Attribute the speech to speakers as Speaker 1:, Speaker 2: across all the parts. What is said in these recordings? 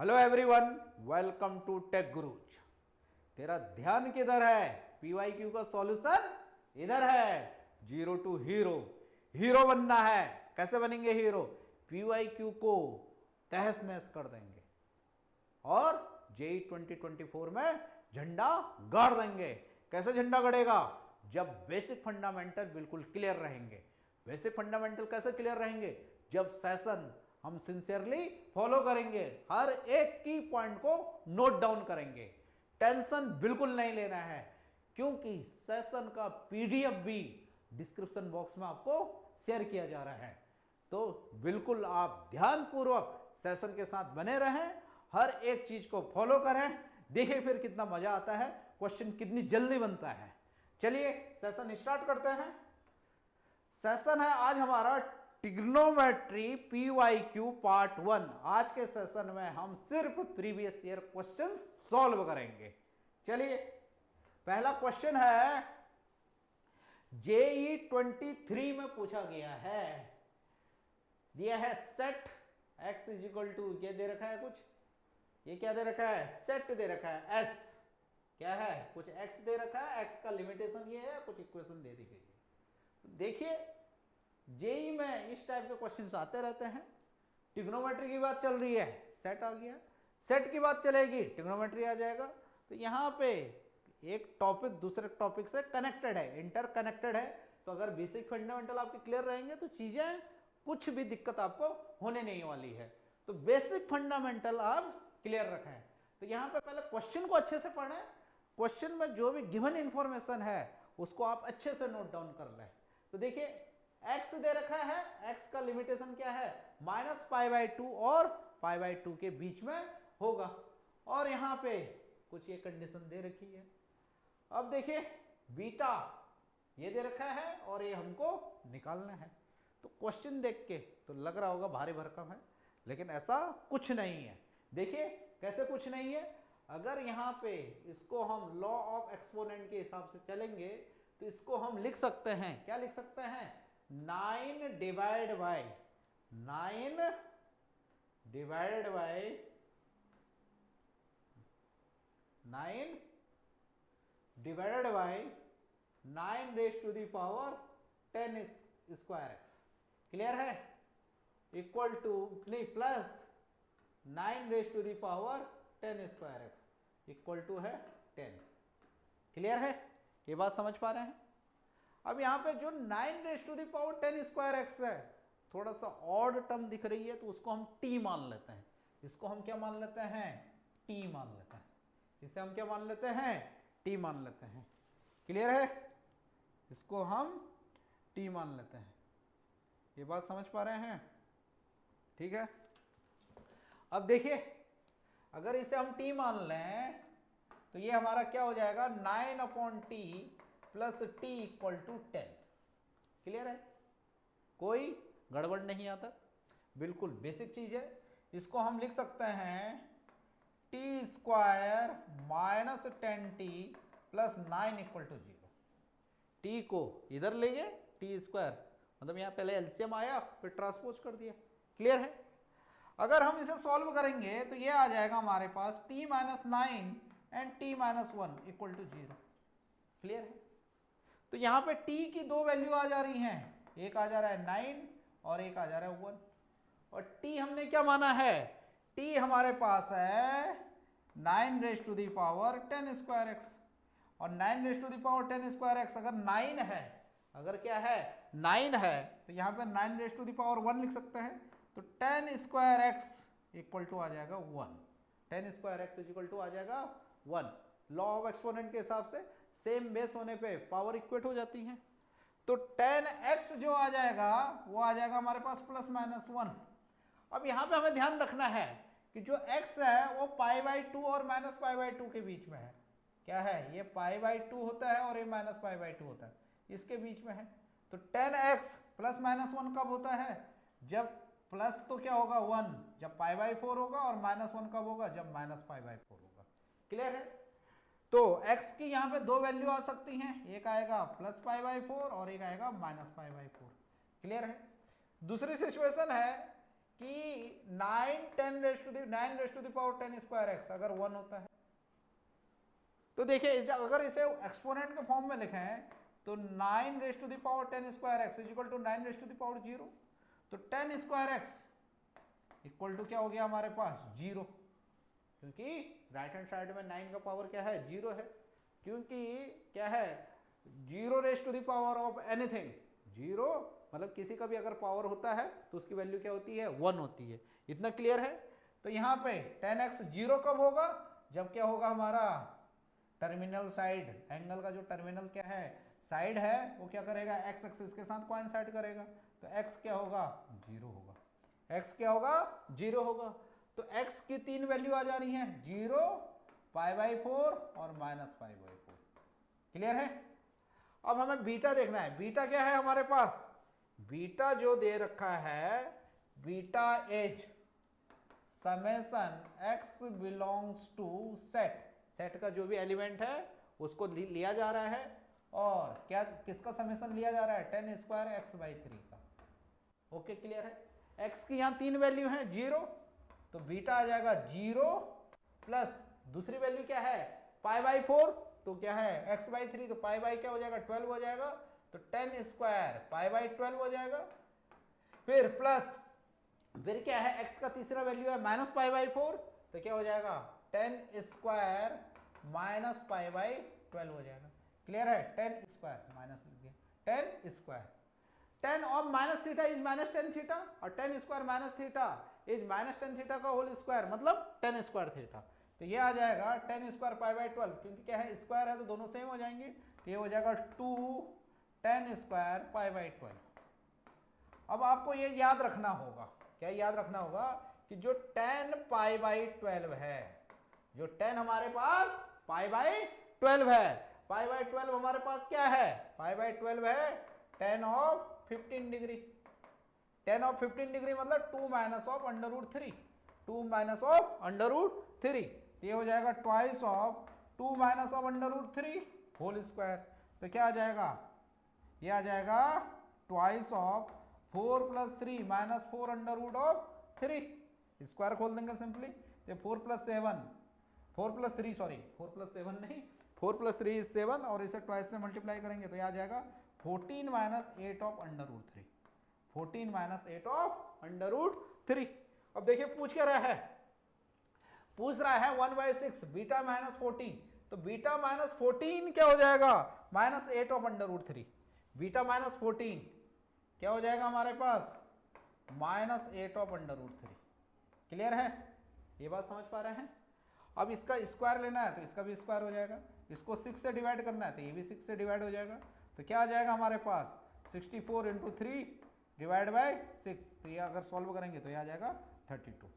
Speaker 1: Hello everyone, welcome to tech gurus. तेरा ध्यान किधर है? पीवाईक्यू का सॉल्यूशन इधर है। जीरो टू हीरो, हीरो बनना है। कैसे बनेंगे हीरो? पीवाईक्यू को तहस नहस कर देंगे और जेई 2024 में झंडा गाड़ देंगे। कैसे झंडा गड़ेगा? जब बेसिक फंडामेंटल बिल्कुल क्लियर रहेंगे। बेसिक फंडामेंटल कैसे क्लियर रहेंगे? जब सेशन हम सिंसियरली फॉलो करेंगे, हर एक की पॉइंट को नोट डाउन करेंगे। टेंशन बिल्कुल नहीं लेना है, क्योंकि सेशन का पीडीएफ भी डिस्क्रिप्शन बॉक्स में आपको शेयर किया जा रहा है। तो बिल्कुल आप ध्यानपूर्वक सेशन के साथ बने रहें, हर एक चीज को फॉलो करें। देखिए फिर कितना मजा आता है, क्वेश्चन कितनी जल्दी बनता है। चलिए सेशन स्टार्ट करते हैं। सेशन है आज हमारा ट्रिग्नोमेट्री पीवाईक्यू पार्ट 1। आज के सेशन में हम सिर्फ प्रीवियस ईयर क्वेश्चन सॉल्व करेंगे। चलिए पहला क्वेश्चन है, जेई 23 में पूछा गया है। दिया है set x is equal to, ये दे रखा है कुछ, ये क्या दे रखा है? सेट दे रखा है s, क्या है? कुछ x दे रखा है, x का लिमिटेशन ये है, कुछ इक्वेशन दे दी गई है। तो देखिए जेई में इस टाइप के क्वेश्चंस आते रहते हैं। ट्रिग्नोमेट्री की बात चल रही है, सेट आ गया। सेट की बात चलेगी, ट्रिग्नोमेट्री आ जाएगा। तो यहाँ पे एक टॉपिक दूसरे टॉपिक से कनेक्टेड है, इंटरकनेक्टेड है। तो अगर बेसिक फंडामेंटल आपके क्लियर रहेंगे तो चीजें कुछ भी दिक्कत आपको होने नहीं वाली है। तो बेसिक फंडामेंटल आप क्लियर रखें। तो यहाँ पे पहले क्वेश्चन को अच्छे से पढ़ें। क्वेश्चन में जो भी गिवन इंफॉर्मेशन है उसको आप अच्छे से नोट डाउन कर लें। तो देखिए x दे रखा है, x का लिमिटेशन क्या है? -π/2 और π/2 के बीच में होगा। और यहां पे कुछ ये कंडीशन दे रखी है। अब देखिए बीटा ये दे रखा है और ये हमको निकालना है। तो क्वेश्चन देख के तो लग रहा होगा भारी भरकम है, लेकिन ऐसा कुछ नहीं है। देखिए कैसे कुछ नहीं है। अगर यहाँ पे इसको हम लॉ ऑफ एक्सपोनेंट के हिसाब से चलेंगे तो इसको हम लिख सकते हैं, क्या लिख सकते हैं? 9 divide by 9 divided by 9 divided by 9 raise to the power 10 square x. Clear है? इक्वल टू नहीं plus 9 raise to the power 10 square x equal to है 10। क्लियर है? ये बात समझ पा रहे हैं? अब यहां पे जो 9 raise to the power 10 square x है, थोड़ा सा ऑड टर्म दिख रही है, तो उसको हम टी मान लेते हैं। इसको हम क्या मान लेते हैं? टी मान लेते हैं। इसे हम क्या मान लेते हैं? टी मान लेते हैं। क्लियर है? इसको हम टी मान लेते हैं। ये बात समझ पा रहे हैं? ठीक है। अब देखिए अगर इसे हम टी मान लें तो ये हमारा क्या हो जाएगा? 9/t plus t equal to 10। Clear है? कोई गड़बड़ नहीं आता, बिल्कुल बेसिक चीज है। इसको हम लिख सकते हैं t square minus 10t plus 9 equal to 0। T को इधर ले गए, टी स्क्वायर मतलब यहाँ पहले एलसीएम आया फिर ट्रांसपोज कर दिया। क्लियर है? अगर हम इसे सॉल्व करेंगे तो ये आ जाएगा हमारे पास t minus 9 and t minus 1 equal to 0। Clear है? तो यहां पे t की दो वैल्यू आ जा रही हैं, एक आ जा रहा है 9 और एक आ जा रहा है 1। और t हमने क्या माना है? t हमारे पास है 9 raise to the power 10 square x. और 9 raise to the power 10 square x अगर 9 है, अगर क्या है? 9 है, तो यहां पे 9 रेज टू द पावर 1 लिख सकते हैं। तो 10 स्क्वायर एक्स इक्वल टू आ जाएगा 1। 10 स्क्वायर एक्स इक्वल टू आ जाएगा 1। लॉ ऑफ एक्सपोनेंट के हिसाब से सेम बेस होने पे पावर इक्वेट हो जाती है। तो 10x जो आ जाएगा वो आ जाएगा हमारे पास प्लस माइनस 1। अब यहां पे हमें ध्यान रखना है कि जो x है वो π/2 और माइनस π/2 के बीच में है। क्या है? ये π/2 होता है और ये माइनस π/2 होता है, इसके बीच में है। तो 10x प्लस माइनस 1 कब होता है? जब प्लस तो क्या होगा 1 जब π/4 होगा, और माइनस 1 कब होगा? जब माइनस π/4 होगा। क्लियर है? तो x की यहां पे दो वैल्यू आ सकती हैं, एक आएगा प्लस π/4 और एक आएगा माइनस π/4। क्लियर है? दूसरी सिचुएशन है कि 9 raised to the power 10 square x अगर 1 होता है तो देखिए अगर इसे एक्सपोनेंट के फॉर्म में लिखें तो 9 raised to the power 10 square x is equal to 9 raised to the power 0, तो 10 स्क्वायर एक्स इक्वल टू क्या हो गया हमारे पास 0, क्योंकि राइट हैंड साइड में 9 का पावर क्या है 0 है, क्योंकि क्या है 0 raised to the power of anything 0 मतलब किसी का भी अगर पावर होता है तो उसकी वैल्यू क्या होती है 1 होती है। इतना क्लियर है। तो यहाँ पे 10x 0 कब होगा, जब क्या होगा हमारा टर्मिनल साइड, एंगल का जो टर्मिनल क्या है साइड है वो क्या करेगा x एक्सिस के साथ कोइंसाइड करेगा, तो x क्या होगा 0 होगा, x क्या होगा 0 होगा। तो x की 3 वैल्यू आ जा रही हैं 0, π/4 और -π/4। क्लियर है। अब हमें बीटा देखना है। बीटा क्या है हमारे पास, बीटा जो दे रखा है beta as summation x belongs to set, set का जो भी एलिमेंट है उसको लिया जा रहा है, और क्या किसका समेशन लिया जा रहा है 10 स्क्वायर x/3 का। ओके क्लियर है। x की यहाँ 3 वैल्यू है 0, तो बीटा आ जाएगा 0 प्लस दूसरी वैल्यू क्या है π/4, तो क्या है x/3, तो पाई क्या हो जाएगा 12 हो जाएगा, तो 10 स्क्वायर π/12 हो जाएगा। फिर प्लस फिर क्या है x का तीसरा वैल्यू है -π/4, तो क्या हो जाएगा 10 स्क्वायर -π/12 हो जाएगा। क्लियर है। 10 स्क्वायर माइनस लिख दिया 10 square, 10 of minus theta is -10 theta, और 10 square minus theta is -10 theta का होल स्क्वायर मतलब 10 स्क्वायर थीटा। तो ये आ जाएगा 10 स्क्वायर π/12, क्योंकि क्या है स्क्वायर है तो दोनों सेम हो जाएंगे, तो ये हो जाएगा 2 10 स्क्वायर π/12। अब आपको ये याद रखना होगा, क्या याद रखना होगा कि जो 10 π/12 है, जो 10 हमारे पास π/12 है, π/12 हमारे पास क्या है π/12 है 10 ऑफ 15 डिग्री, 10 ऑफ 15 डिग्री मतलब 2 माइनस ऑफ √3, 2 माइनस ऑफ √3, ये हो जाएगा twice of 2 minus of √3 whole square. तो क्या आ जाएगा, ये आ जाएगा ट्वाइस ऑफ 4 + 3 -4 √3, स्क्वायर खोल देंगे सिंपली, तो 4 + 7 4 + 3 सॉरी 4 + 7 नहीं 4 + 3 इज 7, और इसे ट्वाइस से मल्टीप्लाई करेंगे तो ये आ जाएगा 14 - 8 ऑफ √3, 14 - 8 ऑफ √3। अब देखिए पूछ क्या रहा है, पूछ रहा है 1/6 बीटा -14, तो बीटा -14 क्या हो जाएगा -8 ऑफ √3, बीटा -14 क्या हो जाएगा हमारे पास -8 ऑफ √3। क्लियर है, ये बात समझ पा रहे हैं। अब इसका स्क्वायर लेना है तो इसका भी स्क्वायर हो जाएगा, इसको 6 से डिवाइड करना है तो ये भी 6 से डिवाइड हो जाएगा, तो क्या आ जाएगा हमारे पास 64 × 3 / 6, तो ये अगर सॉल्व करेंगे तो ये आ जाएगा 32।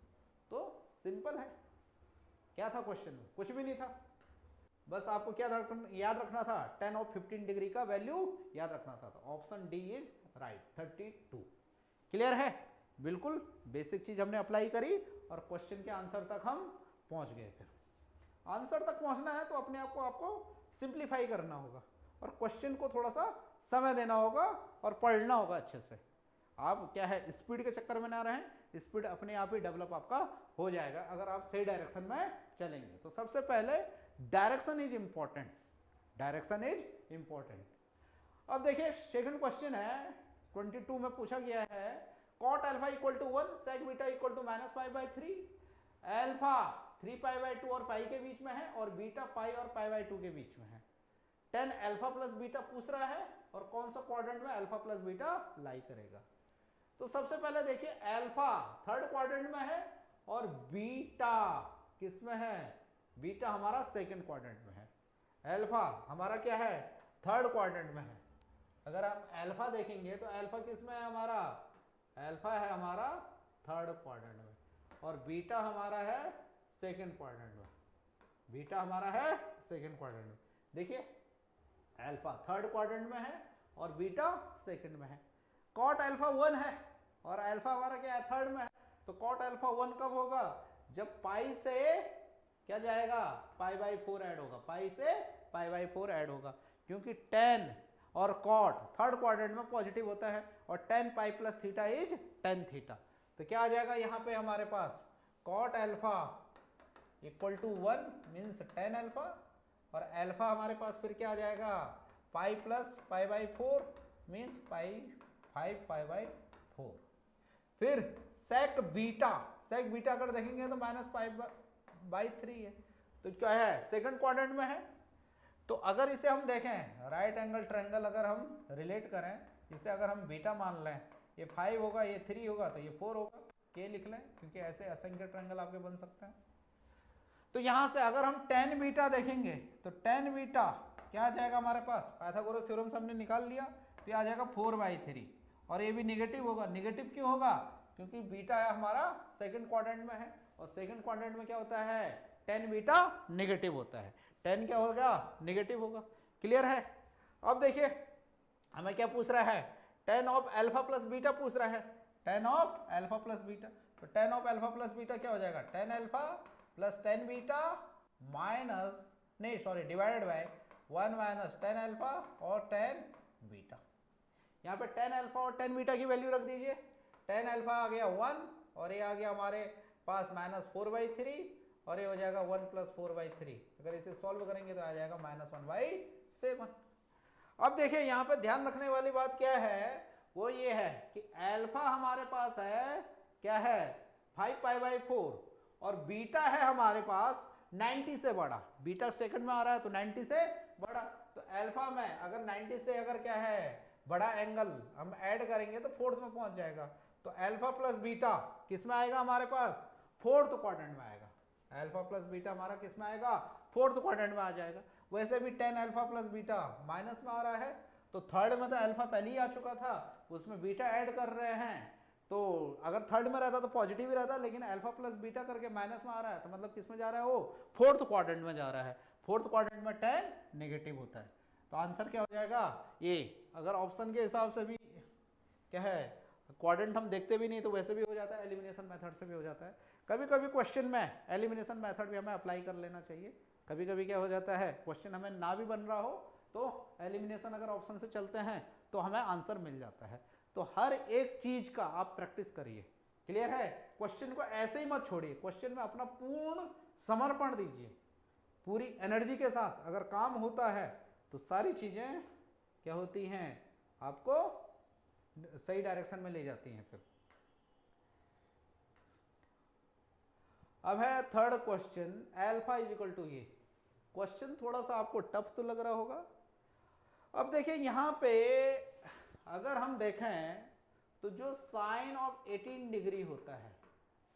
Speaker 1: तो सिंपल है। क्या था क्वेश्चन में, कुछ भी नहीं था, बस आपको क्या याद रखना था 10 ऑफ 15 डिग्री का वैल्यू याद रखना था, तो option D is right 32। Clear है, बिल्कुल बेसिक चीज हमने अप्लाई करी और क्वेश्चन के आंसर तक हम पहुंच गए। फिर आंसर तक पहुंचना है तो अपने आप को आपको सिंप्लीफाई करना होगा और क्वेश्चन को थोड़ा सा समय देना होगा और पढ़ना होगा अच्छे से। आप क्या है स्पीड के चक्कर में ना रहें, स्पीड अपने आप ही डेवलप आपका हो जाएगा अगर आप सही डायरेक्शन में चलेंगे। तो सबसे पहले direction is important, direction is important. अब देखिए सेकंड क्वेश्चन है 22 में पूछा गया है cot alpha = 1 sec beta = -π/3, alpha 3π/2 और पाई के बीच में है और बीटा पाई और π/2 के बीच में है। 10 अल्फा प्लस बीटा पूछ रहा है और कौन सा क्वाड्रेंट में अल्फा प्लस बीटा लाई करेगा। तो सबसे पहले देखिए अल्फा थर्ड क्वाड्रेंट में है और बीटा किस में है, बीटा हमारा सेकंड क्वाड्रेंट में है, अल्फा हमारा क्या है थर्ड क्वाड्रेंट में है। अगर आप अल्फा देखेंगे तो अल्फा किस में है हमारा, अल्फा है हमारा थर्ड क्वाड्रेंट में और बीटा हमारा है सेकंड क्वाड्रेंट में, बीटा हमारा है सेकंड क्वाड्रेंट में। देखिए अल्फा थर्ड क्वाड्रेंट में है और बीटा सेकंड में है। कॉट अल्फा 1 है और अल्फा हमारा क्या है थर्ड में है, तो कॉट अल्फा 1 कब होगा, जब पाई से क्या जाएगा π/4 ऐड होगा, पाई से π/4 ऐड होगा, क्योंकि 10 और कॉट थर्ड क्वाड्रेंट में पॉजिटिव होता है और 10 pi plus theta is 10 theta, तो क्या आ जाएगा यहाँ पे हमारे पास cot alpha equal to 1 means 10 alpha, और अल्फा हमारे पास फिर क्या आ जाएगा pi plus pi by 4 means pi 5 pi by 4। फिर सेक बीटा अगर देखेंगे तो माइनस पाई बाई 3 है, तो क्या है सेकंड क्वाड्रेंट में है। तो अगर इसे हम देखें राइट एंगल ट्रायंगल अगर हम रिलेट करें, इसे अगर हम बीटा मान लें, ये 5 होगा, ये 3 होगा, तो ये 4 होगा, ये लिख लें क्योंकि ऐसे असंख्य ट्रायंगल आपके बन सकते हैं। तो यहां से अगर हम tan बीटा देखेंगे तो tan बीटा क्या आ जाएगा हमारे पास, पाइथागोरस थ्योरम से हमने निकाल लिया, तो ये आ जाएगा 4/3, और ये भी निगेटिव होगा। निगेटिव क्यों होगा, क्योंकि बीटा हमारा सेकंड क्वाड्रेंट में है, और सेकंड क्वाड्रेंट में क्या होता है tan बीटा निगेटिव होता है, tan क्या होगा निगेटिव होगा। क्लियर है। अब देखिए हमें क्या पूछ रहा है, tan of alpha plus beta पूछ रहा है, tan of alpha plus beta. तो tan of alpha plus beta क्या हो जाएगा, tan alpha plus tan beta minus नहीं sorry divided by 1 minus tan alpha और tan बीटा। यहाँ पे tan अल्फा और tan बीटा की वैल्यू रख दीजिए। tan अल्फा आ गया 1 और ये आ गया हमारे पास माइनस 4/3 और ये हो जाएगा 1 प्लस 4/3। अगर इसे सॉल्व करेंगे तो आ जाएगा -1/7। अब देखिए यहाँ पे ध्यान रखने वाली बात क्या है, वो ये है कि अल्फा हमारे पास है क्या है 5π/4 और बीटा है हमारे पास 90 से बड़ा। बीटा सेकंड में आ रहा है तो 90 से बड़ा, तो अल्फा में अगर 90 से अगर क्या है बड़ा एंगल हम ऐड करेंगे तो फोर्थ में पहुंच जाएगा। तो अल्फा प्लस बीटा किस में आएगा हमारे पास, फोर्थ क्वाड्रेंट में आएगा। अल्फा प्लस बीटा हमारा किस में आएगा, फोर्थ क्वाड्रेंट में आ जाएगा। वैसे भी tan alpha plus beta minus में आ रहा है, तो थर्ड में तो अल्फा पहले ही आ चुका था, उसमें बीटा ऐड कर रहे हैं, तो अगर थर्ड में रहता तो पॉजिटिव ही रहता, लेकिन अल्फा प्लस बीटा करके माइनस में आ रहा है, तो मतलब किस में जा रहा है, वो फोर्थ क्वाड्रेंट में जा रहा है। फोर्थ क्वाड्रेंट में tan नेगेटिव होता है, तो आंसर क्या हो जाएगा ये। अगर ऑप्शन के हिसाब से भी क्या है क्वाड्रेंट हम देखते भी नहीं तो वैसे भी हो जाता है, एलिमिनेशन मेथड से भी हो जाता है। कभी कभी क्वेश्चन में एलिमिनेशन मेथड भी हमें अप्लाई कर लेना चाहिए। कभी कभी क्या हो जाता है क्वेश्चन हमें ना भी बन रहा हो तो एलिमिनेशन अगर ऑप्शन से चलते हैं तो हमें आंसर मिल जाता है। तो हर एक चीज का आप प्रैक्टिस करिए। क्लियर है। क्वेश्चन को ऐसे ही मत छोड़िए, क्वेश्चन में अपना पूर्ण समर्पण दीजिए, पूरी एनर्जी के साथ अगर काम होता है तो सारी चीजें क्या होती हैं, आपको सही डायरेक्शन में ले जाती हैं। फिर अब है third question, alpha is equal to ये। क्वेश्चन थोड़ा सा आपको टफ तो लग रहा होगा। अब देखिए यहां पे अगर हम देखें तो जो साइन ऑफ 18 डिग्री होता है,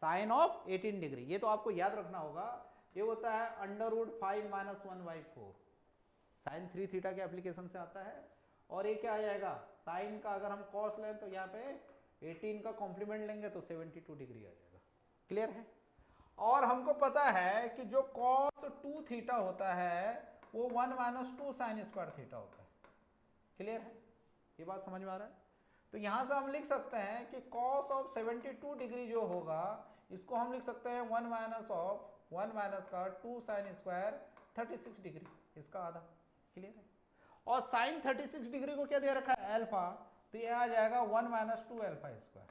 Speaker 1: साइन ऑफ 18 डिग्री, ये तो आपको याद रखना होगा, ये होता है √5 - 1/4। साइन 3 थीटा के एप्लीकेशन से आता है। और ये क्या आ जाएगा, साइन का अगर हम कॉस लें तो यहाँ पे 18 का कॉम्प्लीमेंट लेंगे तो 72 डिग्री आ जाएगा। क्लियर है। और हमको पता है कि जो cos 2 थीटा होता है वो 1 - 2 sin स्क्वायर थीटा होता है। क्लियर है, ये बात समझ में आ रहा है। तो यहां से हम लिख सकते हैं कि cos ऑफ 72 डिग्री जो होगा इसको हम लिख सकते हैं 1 माइनस का 2 sin स्क्वायर 36 डिग्री, इसका आधा। क्लियर है। और sin 36 डिग्री को क्या दे रखा है अल्फा, तो ये आ जाएगा 1 - 2 अल्फा स्क्वायर।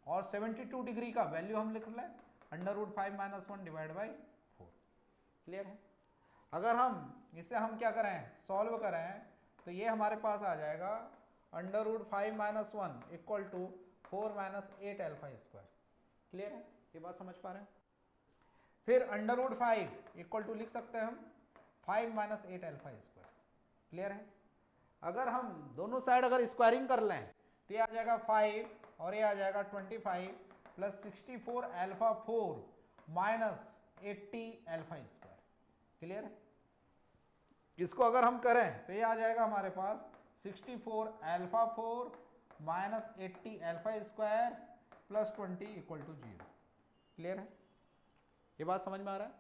Speaker 1: और 72 डिग्री का वैल्यू हम लिख लें √5 - 1 डिवाइड बाई 4। क्लियर है। अगर हम इसे हम क्या करें सॉल्व करें तो ये हमारे पास आ जाएगा √5 - 1 equal to 4 - 8 alpha square. Clear है, ये बात समझ पा रहे हैं। फिर √5 इक्वल टू लिख सकते हैं हम 5 - 8 अल्फा स्क्वायर। क्लियर है। अगर हम दोनों साइड अगर स्क्वायरिंग कर लें तो ये आ जाएगा 5 और ये आ जाएगा 25 plus 64 alpha 4 minus 80 alpha square. Clear है। इसको अगर हम करें तो ये आ जाएगा हमारे पास 64 alpha 4 minus 80 alpha square plus 20 equal to 0। Clear है, ये बात समझ में आ रहा है।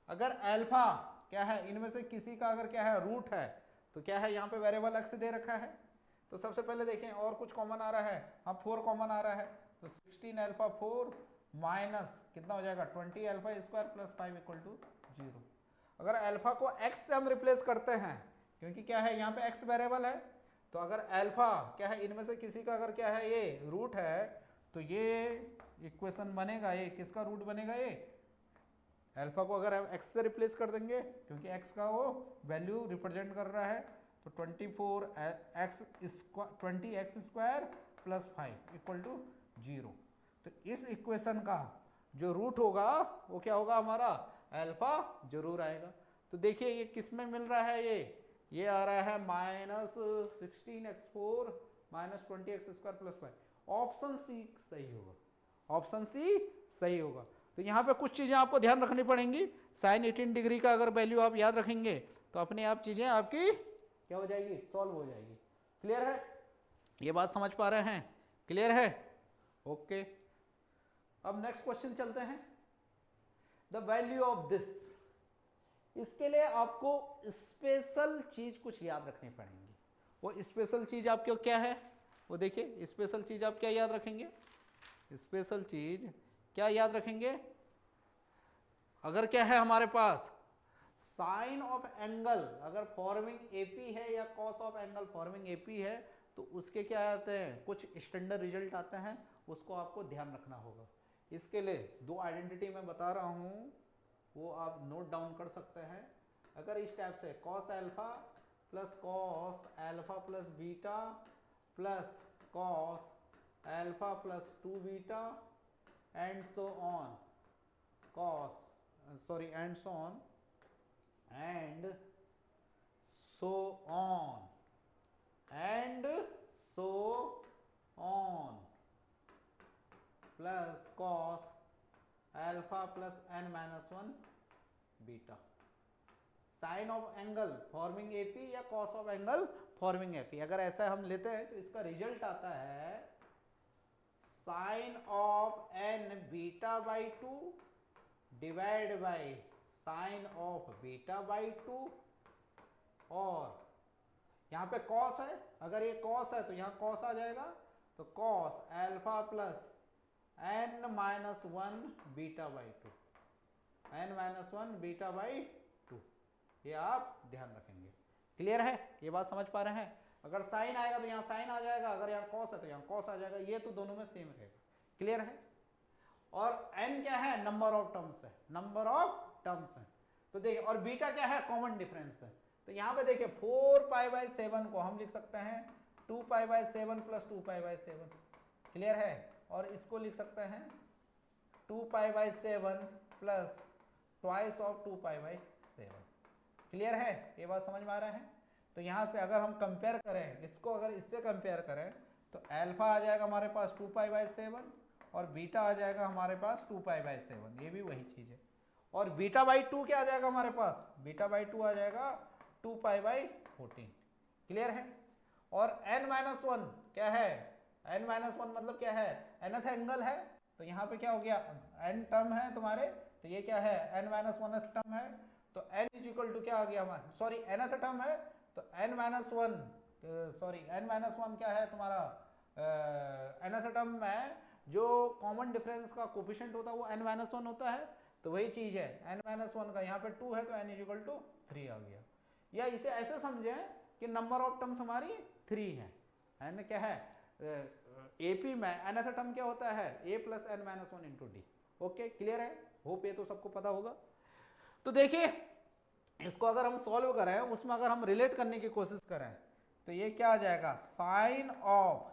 Speaker 1: अगर अल्फा क्या है इनमें से किसी का अगर क्या है रूट है तो क्या है यहाँ पे वेरिएबल एक्स दे रखा है, तो सबसे पहले देखें और कुछ कॉमन आ रहा है, हाँ 4 कॉमन आ रहा है, तो 16 अल्फा 4 माइनस कितना हो जाएगा 20 alpha square plus 5 equal to 0। अगर अल्फा को x से हम रिप्लेस करते हैं क्योंकि क्या है यहाँ पे x वेरिएबल है, तो अगर अल्फा क्या है इनमें से किसी का अगर क्या है ये रूट है तो ये इक्वेशन बनेगा ये, किसका रूट बनेगा ये, अल्फा को अगर हम x से रिप्लेस कर देंगे क्योंकि x का वो वैल्यू रिप्रेजेंट कर रहा है, तो 20x square plus 5 equal to 0। तो इस इक्वेशन का जो रूट होगा वो क्या होगा हमारा, अल्फा जरूर आएगा। तो देखिए ये किस में मिल रहा है, ये आ रहा है -16x4 -20x square plus 5। Option C सही होगा, ऑप्शन सी सही होगा। तो यहाँ पे कुछ चीज़ें आपको ध्यान रखनी पड़ेंगी। साइन 18 डिग्री का अगर वैल्यू आप याद रखेंगे तो अपने आप चीज़ें आपकी क्या हो जाएगी, सॉल्व हो जाएगी। क्लियर है, ये बात समझ पा रहे हैं, क्लियर है, ओके। अब नेक्स्ट क्वेश्चन चलते हैं, द वैल्यू ऑफ दिस। इसके लिए आपको स्पेशल चीज कुछ याद रखनी पड़ेगी। वो स्पेशल चीज आपको क्या है, वो देखिए, स्पेशल चीज आप क्या याद रखेंगे, स्पेशल चीज क्या याद रखेंगे, अगर क्या है हमारे पास साइन ऑफ एंगल अगर फॉर्मिंग एपी है या cos of angle forming AP है, तो उसके क्या आते हैं, कुछ स्टैंडर्ड रिजल्ट आते हैं, उसको आपको ध्यान रखना होगा। इसके लिए दो आइडेंटिटी मैं बता रहा हूँ, वो आप नोट डाउन कर सकते हैं। अगर इस टाइप से cos alpha plus beta plus cos alpha plus 2 beta and so on and so on plus cos alpha plus n-1 beta. Sin of angle forming AP या cos of angle forming AP, अगर ऐसा हम लेते हैं तो इसका result आता है sine of n beta by 2 divide by sine of beta by 2, और यहां पे कॉस है, अगर ये कॉस है तो यहां कॉस आ जाएगा, तो cos alpha plus n-1 beta by 2, n-1 beta by 2, ये आप ध्यान रखेंगे। क्लियर है, ये बात समझ पा रहे हैं। अगर साइन आएगा तो यहाँ साइन आ जाएगा, अगर यहाँ कॉस है तो यहाँ कॉस आ जाएगा, ये तो दोनों में सेम रहेगा। क्लियर है, और n क्या है, नंबर ऑफ टर्म्स है, नंबर ऑफ टर्म्स है। तो देखिए, और बीटा क्या है, कॉमन डिफरेंस है। तो यहाँ पे देखिए 4π/7 को हम लिख सकते हैं 2π/7 प्लस 2π/7। क्लियर है, और इसको लिख सकते हैं 2π/7 प्लस ट्वाइस ऑफ 2π/7। क्लियर है, ये बात समझ में आ रहा है। तो यहाँ से अगर हम कंपेयर करें इसको, अगर इससे कंपेयर करें तो अल्फा आ जाएगा हमारे पास 2π/7 और बीटा आ जाएगा हमारे पास 2π/7, ये भी वही चीज़ है। और बीटा बाई 2 क्या आ जाएगा हमारे पास, बीटा बाई 2 आ जाएगा 2π/14। क्लियर है, और n-1 क्या है, n-1 मतलब क्या है, nth एंगल है, तो यहाँ पे क्या हो गया, n टर्म है तुम्हारे, तो ये क्या है, n-1 टर्म है, तो n इज इक्वल टू क्या आ गया हमारा, सॉरी nth टर्म है, तो n-1 क्या है तुम्हारा, nth टर्म में जो कॉमन डिफरेंस का कोफिशिएंट होता है वो n-1 होता है, तो वही चीज है, n-1 का यहाँ पे 2 है तो n इज इक्वल टू 3 आ गया। या इसे ऐसे समझें कि नंबर ऑफ टर्म्स हमारी 3 है, n क्या है, एपी में nth टर्म क्या होता है, a plus n-1 into D. Okay, clear है, होप ये तो सबको पता होगा। तो देखिए, इसको अगर हम सॉल्व करें, उसमें अगर हम रिलेट करने की कोशिश करें तो ये क्या आ जाएगा, साइन ऑफ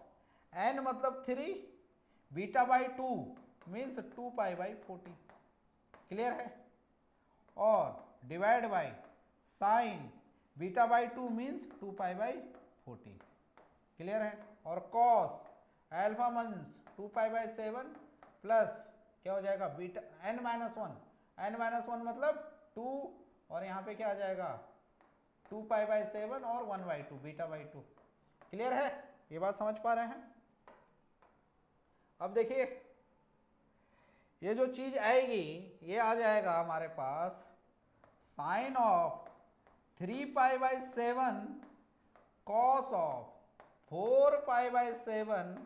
Speaker 1: n मतलब 3 बीटा बाई 2 मीन्स 2π/14। क्लियर है, और divide by sin beta by 2 means 2π/14। Clear है, और कॉस एल्फा मीन्स 2π/7 प्लस क्या हो जाएगा, बीटा n-1 मतलब 2, और यहाँ पे क्या आ जाएगा 2π/7 और 1/2 बीटा बाई 2। क्लियर है, ये बात समझ पा रहे हैं। अब देखिए, ये जो चीज आएगी ये आ जाएगा हमारे पास साइन ऑफ 3π/7 कॉस ऑफ 4π/7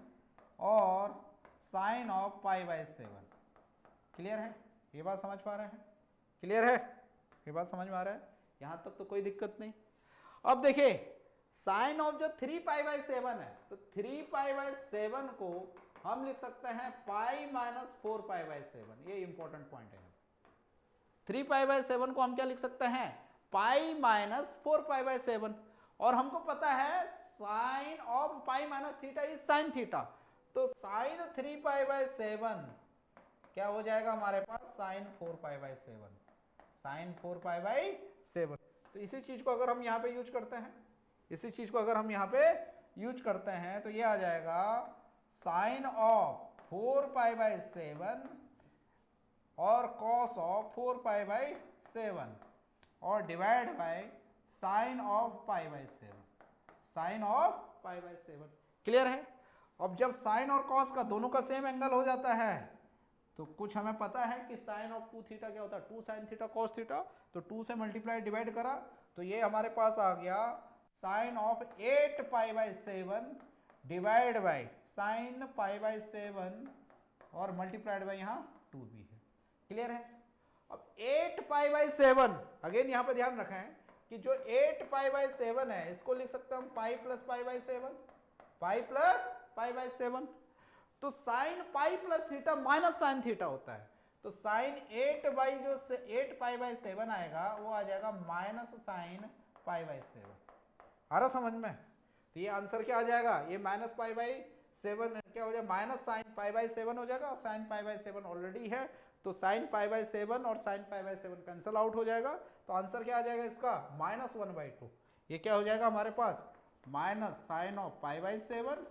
Speaker 1: और साइन ऑफ π/7। क्लियर है, ये बात समझ पा रहे हैं, क्लियर है, ये बात समझ में आ रहा है, यहां तक तो कोई दिक्कत नहीं। अब देखिए, साइन ऑफ जो 3π/7 है, तो 3π/7 को हम लिख सकते हैं पाई माइनस 4π/7। ये इंपॉर्टेंट पॉइंट है। 3π/7 को हम क्या लिख सकते हैं, पाई माइनस 4π/7। और हमको पता है sine of pi minus theta is sine theta, तो साइन 3π/7 क्या हो जाएगा हमारे पास, साइन 4π/7, साइन 4π/7। तो इसी चीज को अगर हम यहाँ पे यूज करते हैं, इसी चीज को अगर हम यहाँ पे यूज करते हैं तो ये आ जाएगा साइन ऑफ 4π/7 और कॉस ऑफ 4π/7 और divide by sin of π/7, sin of π/7। Clear है। अब जब साइन और कॉस का दोनों का सेम एंगल हो जाता है तो कुछ हमें पता है कि साइन ऑफ 2 थीटा क्या होता है, 2 साइन थीटा कॉस थीटा, तो 2 से मल्टीप्लाई डिवाइड करा तो ये हमारे पास आ गया sin of 8π/7 divide by sin π/7 और मल्टीप्लाइड बाय यहाँ 2 भी है। क्लियर है। अब 8π/7 अगेन यहाँ पे ध्यान रखें कि जो 8π/7 है इसको लिख सकते हैं हम पाई प्लस π/7, पाई प्लस π/7। तो sin pi plus theta minus sin theta होता है, तो साइन 8π/7 आएगा, वो आ जाएगा माइनस साइन π/7। आ रहा समझ में। तो ये आंसर क्या आ जाएगा, ये माइनस π/7 क्या हो जाएगा, माइनस साइन π/7 हो जाएगा। साइन π/7 ऑलरेडी है, तो साइन π/7 और साइन π/7 कैंसिल आउट हो जाएगा। तो आंसर क्या आ जाएगा इसका, -1/2। ये क्या हो जाएगा हमारे पास, माइनस साइन ऑफ π/7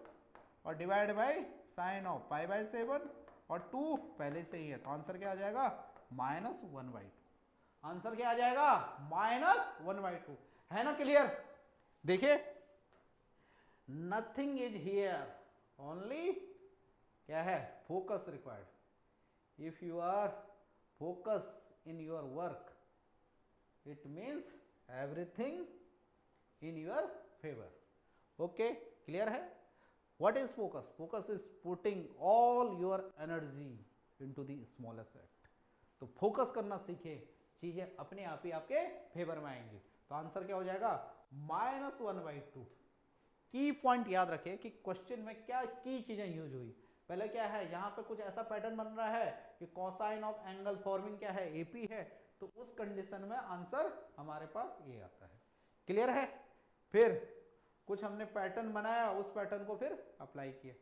Speaker 1: और डिवाइड बाय साइन ऑफ π/7 और 2 पहले से ही है, तो आंसर क्या आ जाएगा, -1/2। आंसर क्या आ जाएगा, -1/2। है ना क्लियर। देखिए नथिंग इज हियर, ओनली क्या है, focus required. If you are focus in your work it means everything in your favour. Okay clear है। What is focus? Focus is putting all your energy into the smallest act. तो focus करना सीखे, चीजें अपने आप ही आपके favour में आएंगी। तो आंसर क्या हो जाएगा, -1/2। की पॉइंट याद रखें कि क्वेश्चन में क्या की चीजें यूज हुई। पहले क्या है, यहाँ पे कुछ ऐसा पैटर्न बन रहा है कि कोसाइन ऑफ एंगल फॉर्मिंग क्या है, एपी है, तो उस कंडीशन में आंसर हमारे पास ये आता है। क्लियर है। फिर कुछ हमने पैटर्न बनाया, उस पैटर्न को फिर अप्लाई किया।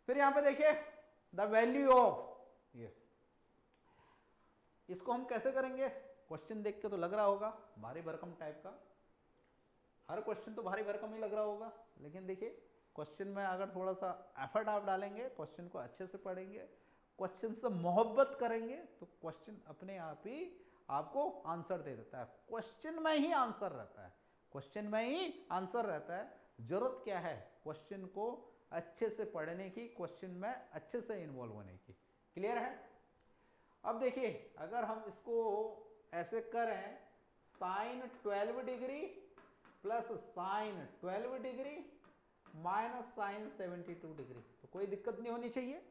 Speaker 1: फिर यहां पे देखिए द वैल्यू ऑफ, ये इसको हम कैसे करेंगे, क्वेश्चन देख के तो लग रहा होगा भारी भरकम टाइप का, हर क्वेश्चन तो भारी भरकम ही लग रहा होगा, लेकिन देखिए क्वेश्चन में अगर थोड़ा सा एफर्ट आप डालेंगे, क्वेश्चन को अच्छे से पढ़ेंगे, क्वेश्चन से मोहब्बत करेंगे, तो क्वेश्चन अपने आप ही आपको आंसर दे देता है। क्वेश्चन में ही आंसर रहता है, क्वेश्चन में ही आंसर रहता है। जरूरत क्या है, क्वेश्चन को अच्छे से पढ़ने की, क्वेश्चन में अच्छे से इन्वॉल्व होने की। क्लियर है। अब देखिए अगर हम इसको ऐसे करें, sine 12 degree plus sine 12 degree minus sine 72 degree, तो कोई दिक्कत नहीं होनी चाहिए,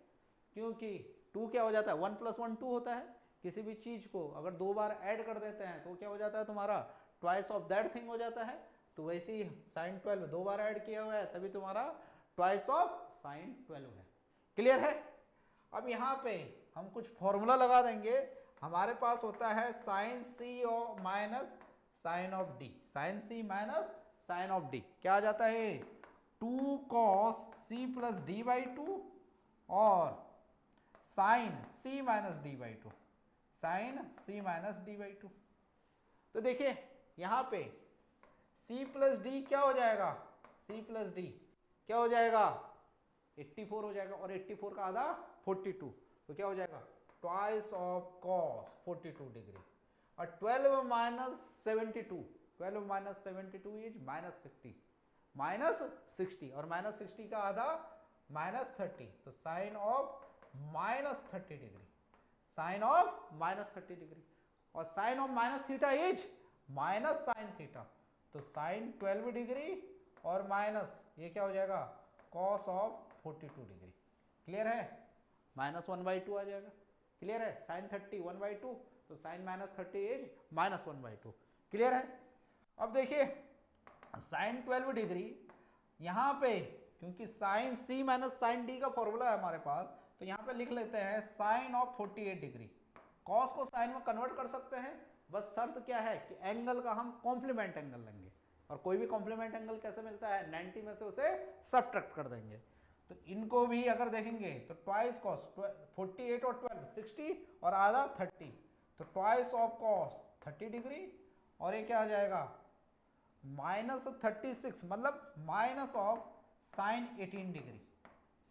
Speaker 1: क्योंकि 2 क्या हो जाता है, 1 + 1 2 होता है। किसी भी चीज को अगर 2 बार ऐड कर देते हैं तो क्या हो जाता है तुम्हारा, ट्वाइस ऑफ दैट थिंग हो जाता है। तो वैसे ही साइन 12 2 बार ऐड किया हुआ है, तभी तुम्हारा ट्वाइस ऑफ साइन 12 है। क्लियर है। अब यहाँ पे हम कुछ फॉर्मूला लगा देंगे। हमारे पास होता है sine C minus sine of D, sine C minus sine of D क्या आ जाता है, 2 cos c + d/2 और sign c - d/2, sign c - d/2। तो देखिए यहां पे c + d क्या हो जाएगा, c + d क्या हो जाएगा, 84 हो जाएगा, और 84 का आधा 42, तो क्या हो जाएगा, ट्वाइस ऑफ cos 42 डिग्री। और 12 - 72, 12 - 72 इज -60, -60, और -60 का आधा -30, तो sin of -30 degree, sin of -30 degree. और sin of minus theta is minus sin theta, तो साइन 12 डिग्री और माइनस ये क्या हो जाएगा, कॉस ऑफ 42 डिग्री। क्लियर है। -1/2 आ जाएगा। क्लियर है। साइन 30 1/2, तो साइन -30 इज -1/2। क्लियर है। अब देखिए साइन 12 डिग्री यहाँ पे क्योंकि sign C minus sign D का फॉर्मूला है हमारे पास, तो यहाँ पे लिख लेते हैं साइन ऑफ 48 डिग्री। कॉस को साइन में कन्वर्ट कर सकते हैं, बस शर्त क्या है कि एंगल का हम कॉम्प्लीमेंट एंगल लेंगे, और कोई भी कॉम्प्लीमेंट एंगल कैसे मिलता है, 90 में से उसे सब्ट्रैक्ट कर देंगे। तो इनको भी अगर देखेंगे तो ट्वाइस कॉस 48 और 12 60 और आधा 30, तो ट्वाइस ऑफ कॉस 30 डिग्री, और ये क्या आ जाएगा माइनस 36, मतलब minus of sine 18 degree.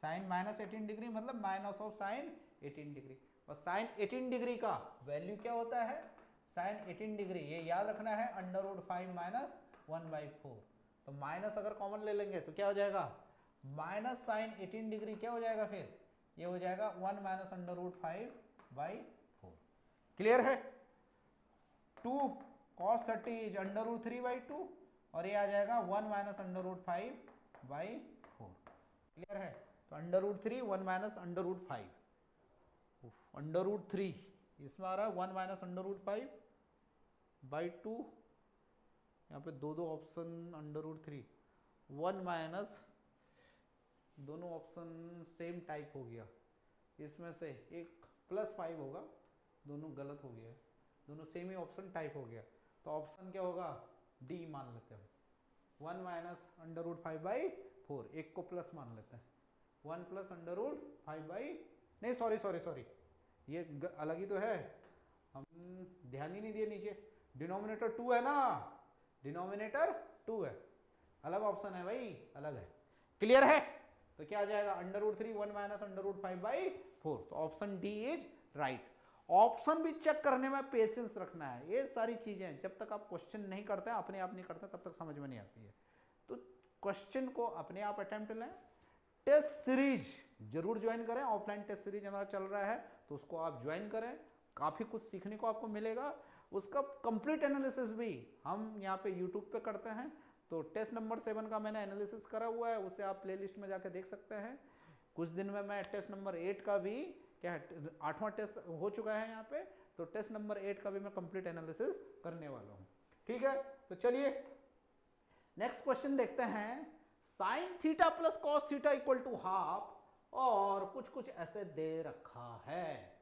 Speaker 1: Sine minus 18 degree मतलब माइनस ऑफ साइन 18 डिग्री। और साइन 18 डिग्री का वैल्यू क्या होता है, साइन 18 डिग्री ये याद रखना है अंडर रूट 5 माइनस 1/4। तो माइनस अगर कॉमन ले लेंगे तो क्या हो जाएगा, माइनस साइन 18 डिग्री क्या हो जाएगा, फिर ये हो जाएगा 1 माइनस अंडर रूट 5/4। क्लियर है। 2 cos 30 इज अंडर रूट 3/2, और ये आ जाएगा 1 माइनस अंडर रूट 5/4। क्लियर है। तो under root 3 1 minus under root 5, under root 3 इसमें आ रहा है 1 माइनस अंडर रूट 5/2, यहाँ पे दो ऑप्शन अंडर रूट 3 1 माइनस, दोनों ऑप्शन सेम टाइप हो गया, इसमें से एक +5 होगा, दोनों गलत हो गया, दोनों सेम ही ऑप्शन टाइप हो गया। तो ऑप्शन क्या होगा, डी मान लेते हैं, 1 माइनस अंडर रूट 5/4, एक को प्लस मान लेते हैं, 1 प्लस अंडर रूट 5 नहीं सॉरी ये अलग ही तो है, हम ध्यान ही नहीं दिए नीचे, डिनोमिनेटर 2 है ना, डिनोमिनेटर 2 है, अलग ऑप्शन है भाई, अलग है। क्लियर है। तो क्या आ जाएगा under root 3 1 minus under root 5/4, तो option D is right. Option भी चेक करने में पेशेंस रखना है, ये सारी चीजें जब तक आप क्वेश्चन नहीं करते अपने आप नहीं करते तब तक समझ में नहीं आती है। तो क्वेश्चन को अपने आप अटेम्प्ट लें। टेस्ट सीरीज जरूर ज्वाइन करें, ऑफलाइन टेस्ट सीरीज हमारा चल रहा है तो उसको आप ज्वाइन करें, काफी कुछ सीखने को आपको मिलेगा। उसका कंप्लीट एनालिसिस भी हम यहाँ पे यूट्यूब पे करते हैं, तो टेस्ट नंबर 7 का मैंने एनालिसिस करा हुआ है, उसे आप प्लेलिस्ट में जाकर देख सकते हैं। कुछ दिन में मैं टेस्ट नंबर 8 का भी, क्या है 8वां टेस्ट हो चुका है यहाँ पे, तो टेस्ट नंबर 8 का भी मैं कंप्लीट एनालिसिस करने वाला हूँ। ठीक है, तो चलिए नेक्स्ट क्वेश्चन देखते हैं। Sine theta plus cos theta equal to half, और कुछ ऐसे दे रखा है।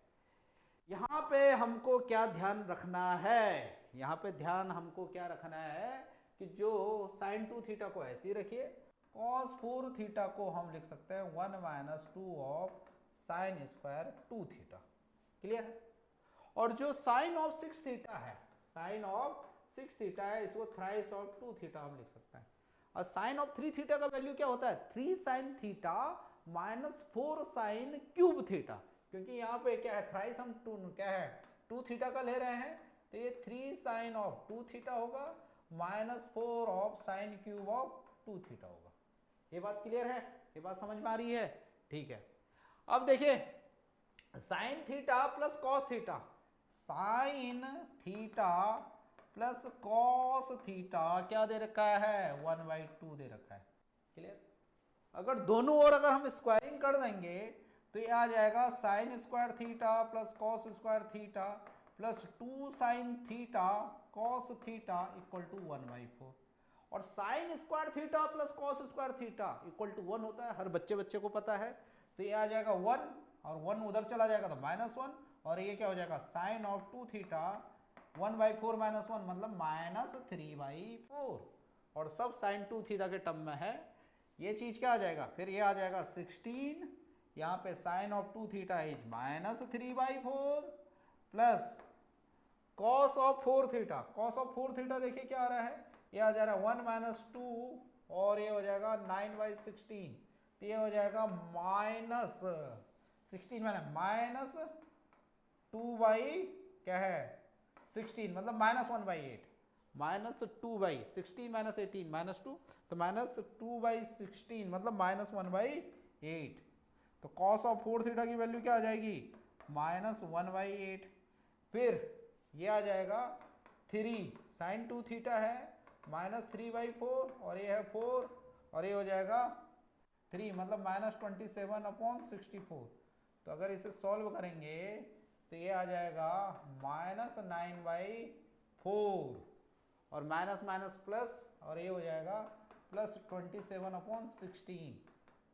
Speaker 1: यहां पे हमको क्या ध्यान रखना है, यहां पे ध्यान हमको क्या रखना है कि जो साइन 2 थीटा को ऐसे ही रखिए, कॉस 4 थीटा को हम लिख सकते हैं 1 minus 2 of sine square 2 theta. Clear है। और जो साइन ऑफ 6 थीटा है, साइन ऑफ 6 थीटा है, इसको थ्राइस ऑफ 2 थीटा हम लिख सकते हैं। और साइन ऑफ 3 थीटा का वैल्यू क्या होता है, 3 sine theta minus 4 sine cube theta, क्योंकि यहाँ पे क्या है थ्राइस हम 2 क्या है 2 थीटा का ले रहे हैं, तो ये 3 साइन ऑफ 2 थीटा होगा minus 4 of sine cube of 2 theta होगा। ये बात क्लियर है, ये बात समझ में आ रही है। ठीक है, अब देखिए sign theta plus cos theta, sign theta plus cos theta क्या दे रखा है, 1/2 दे रखा है। क्लियर। अगर दोनों ओर अगर हम स्क्वायरिंग कर देंगे तो ये आ जाएगा sine square theta plus cos square theta plus 2 sine theta cos theta equal to 1/4। और sine square theta plus cos square theta equal to 1 होता है, हर बच्चे को पता है। तो ये आ जाएगा 1 और 1 उधर चला जाएगा तो -1, और ये क्या हो जाएगा साइन ऑफ 2 थीटा 1/4 माइनस 1 मतलब -3/4, और सब साइन 2 थीटा के टर्म में है। ये चीज क्या आ जाएगा, फिर ये आ जाएगा 16, यहाँ पे sine of 2 theta is -3/4 plus cos of 4 theta, cos of 4 theta देखिए क्या आ रहा है, ये आ जा रहा है 1 माइनस 2, और ये हो जाएगा 9/16, तो ये हो जाएगा -16 माइनस 2 बाई क्या है 16 मतलब -1/8, -2/16 माइनस 18 -2, तो -2/16 मतलब -1/8। तो कॉस ऑफ 4 थीटा की वैल्यू क्या आ जाएगी, -1/8। फिर ये आ जाएगा 3 साइन 2 थीटा है -3/4, और ये है 4, और ये हो जाएगा 3 मतलब -27/64। तो अगर इसे सॉल्व करेंगे तो ये आ जाएगा -9/4, और माइनस माइनस प्लस, और ये हो जाएगा +27/16।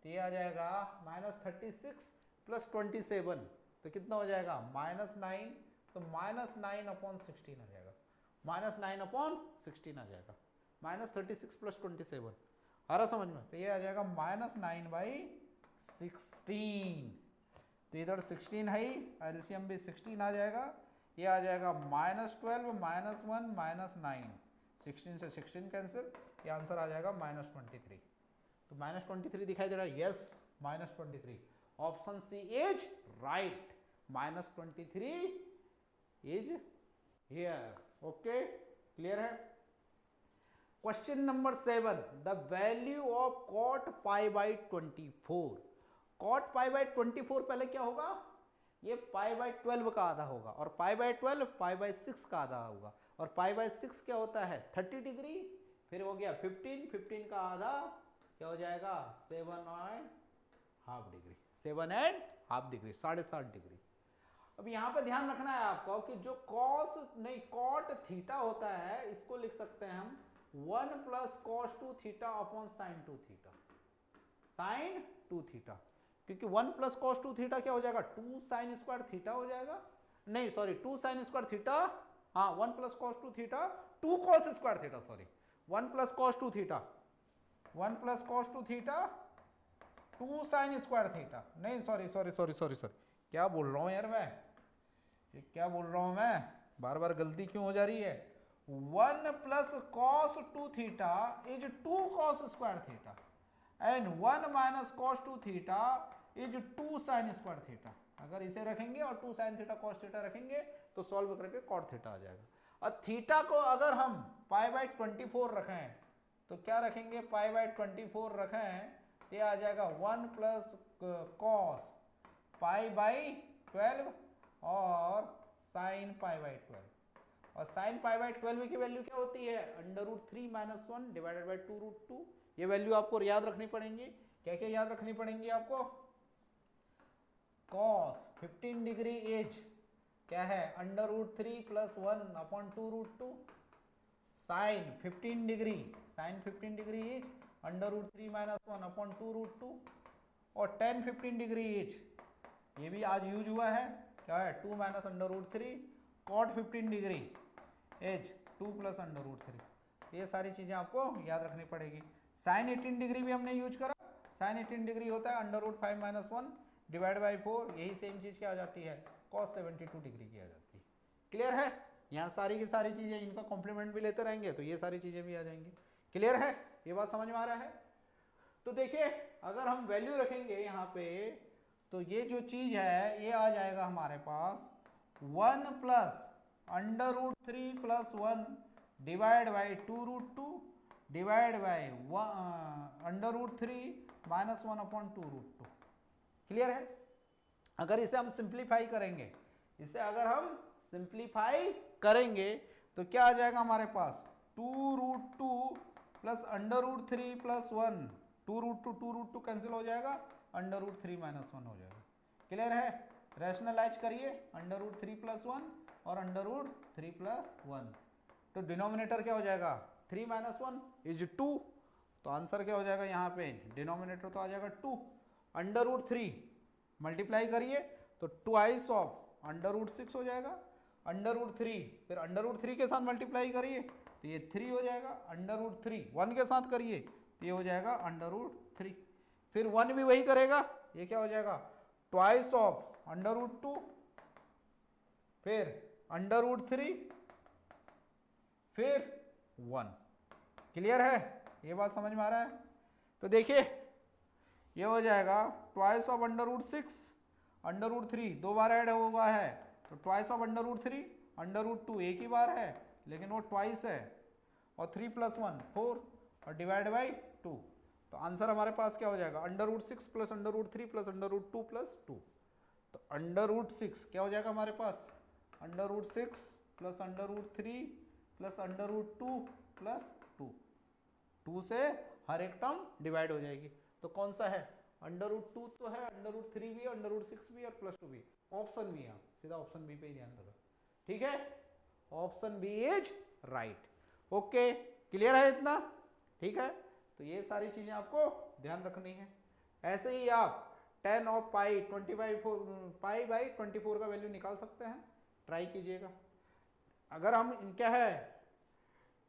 Speaker 1: तो ये आ जाएगा -36 प्लस 27, तो कितना हो जाएगा -9, तो -9/16 आ जाएगा, -9/16 आ जाएगा, -36 प्लस 27 आ रहा समझ में। तो ये आ जाएगा -9/16, तो इधर 16 है ही, एलसीएम भी 16 आ जाएगा, ये आ जाएगा -12 -1 -9, 16 से 16 कैंसिल, ये आंसर आ जाएगा -23। तो -23 दिखाई दे रहा है, yes -23, option C is right, -23 is here. Okay, clear है। Question number 7, the value of cot π/24। cot π/24 पहले क्या होगा, ये π/12 का आधा होगा, और π/12 π/6 का आधा होगा, और π/6 क्या होता है 30 डिग्री, फिर हो गया 15 का आधा क्या हो जाएगा 7.5 डिग्री, 7.5 डिग्री, 7.5 डिग्री। अब यहाँ पे ध्यान रखना है आपको कि जो cot थीटा होता है, इसको लिख सकते हैं हम 1 + cos 2 theta upon sin 2 theta, sin 2 theta, क्योंकि 1 + cos 2 थीटा क्या हो जाएगा 2 sin स्क्वायर थीटा हो जाएगा, नहीं सॉरी 2 sin स्क्वायर थीटा, हाँ 1 + cos 2 theta 2 cos square theta, sorry 1 + cos 2 theta, 1 + cos 2 theta 2 sin square theta, नहीं sorry sorry sorry sorry sorry, क्या बोल रहा हूँ यार मैं, ये क्या बोल रहा हूँ मैं, बार बार गलती क्यों हो जा रही है। 1 + cos 2 theta is 2 cos square theta, and 1 - cos 2 theta is 2 sin square theta. अगर इसे रखेंगे और 2 sin थीटा cos थीटा रखेंगे तो सॉल्व करके cot थीटा आ जाएगा। और थीटा को अगर हम π/24 रखें तो क्या रखेंगे, π/24 रखें तो आ जाएगा 1 + cos π/12 और sin π/12, और sin π/12 की वैल्यू क्या होती है √3 - 1 / 2√2। ये वैल्यू आपको याद रखनी पड़ेंगी, क्या क्या याद रखनी पड़ेंगी आपको, cos 15 डिग्री एज क्या है √3 + 1/2√2, sin 15 डिग्री एज √3 - 1/2√2, और tan 15 डिग्री एज ये भी आज यूज हुआ है, क्या है 2 - √3, cot 15 डिग्री एज 2 + √3। ये सारी चीजें आपको याद रखनी पड़ेगी। sin 18 डिग्री भी हमने यूज करा, sin 18 डिग्री होता है √5 - 1 / 4, यही सेम चीज क्या आ जाती है cos 72 डिग्री की आ जाती है। क्लियर है, यहाँ सारी की सारी चीजें, इनका कॉम्प्लीमेंट भी लेते रहेंगे तो ये सारी चीजें भी आ जाएंगी। क्लियर है, ये बात समझ में आ रहा है। तो देखिए अगर हम वैल्यू रखेंगे यहाँ पे तो ये जो चीज है ये आ जाएगा हमारे पास 1 + √3 + 1 / 2√2 / √3 - 1/2√2। क्लियर है। अगर इसे हम सिंप्लीफाई करेंगे, इसे अगर हम सिंप्लीफाई करेंगे तो क्या आ जाएगा हमारे पास 2√2 + √3 + 1, 2√2 कैंसिल हो जाएगा, √3 - 1 हो जाएगा। क्लियर है, रैशनलाइज करिए √3 + 1 और √3 + 1, तो डिनोमिनेटर क्या हो जाएगा 3 - 1 इज 2, तो आंसर क्या हो जाएगा यहाँ पे डिनोमिनेटर तो आ जाएगा 2, √3 मल्टीप्लाई करिए तो ट्वाइस ऑफ √6 हो जाएगा, √3 फिर √3 के साथ मल्टीप्लाई करिए तो ये 3 हो जाएगा, √3 1 के साथ करिए तो ये हो जाएगा √3, फिर 1 भी वही करेगा, ये क्या हो जाएगा ट्वाइस ऑफ √2 फिर √3 फिर 1। क्लियर है, ये बात समझ में आ रहा है। तो देखिए ये हो जाएगा ट्वाइस ऑफ √6, √3 दो बार ऐड हुआ है तो ट्वाइस ऑफ √3, √2 एक ही बार है लेकिन वो ट्वाइस है, और 3 + 1 4 और डिवाइड बाई 2, तो आंसर हमारे पास क्या हो जाएगा √6 + √3 + √2 + 2, तो √6 क्या हो जाएगा हमारे पास √6 + √3 + √2 + 2, 2 से हर एक टर्म डिवाइड हो जाएगी, तो कौन सा है √2 तो है, √3 भी, √6 भी और +2 भी, ऑप्शन बी है, सीधा ऑप्शन बी पे ही ध्यान दो। ठीक है, option B is right. Okay, clear है इतना, ठीक है। तो ये सारी चीजें आपको ध्यान रखनी है, ऐसे ही आप tan ऑफ पाई 24 का वैल्यू निकाल सकते हैं, ट्राई कीजिएगा। अगर हम क्या है